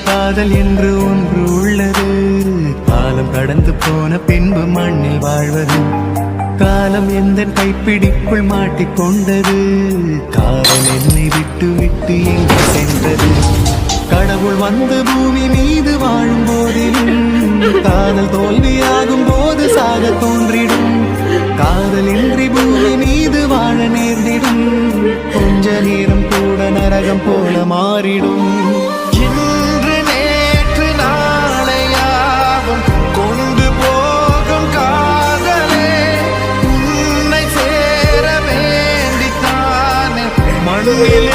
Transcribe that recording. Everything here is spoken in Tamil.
காதல் என்று ஒன்று உள்ளது. காலம் கடந்து போன பின்பு மண்ணில் வாழ்வது. காலம் எந்த கைப்பிடிக்குள் மாட்டிக்கொண்டது. காதல் என்னை விட்டு விட்டு எங்கு சென்றது. கடவுள் வந்து பூமி மீது வாழும் போதிலும் காதல் தோல்வியாகும் போது சாக தோன்றிடும். காதல் இன்றி பூமி மீது வாழ நேர்ந்திடும். கொஞ்ச நேரம் கூட நரகம் போல மாறிடும். இன்று நேற்று நாளையாகும் கொண்டு போகும் காதலே உன்னை சேர வேண்டித்தானே மண்ணில்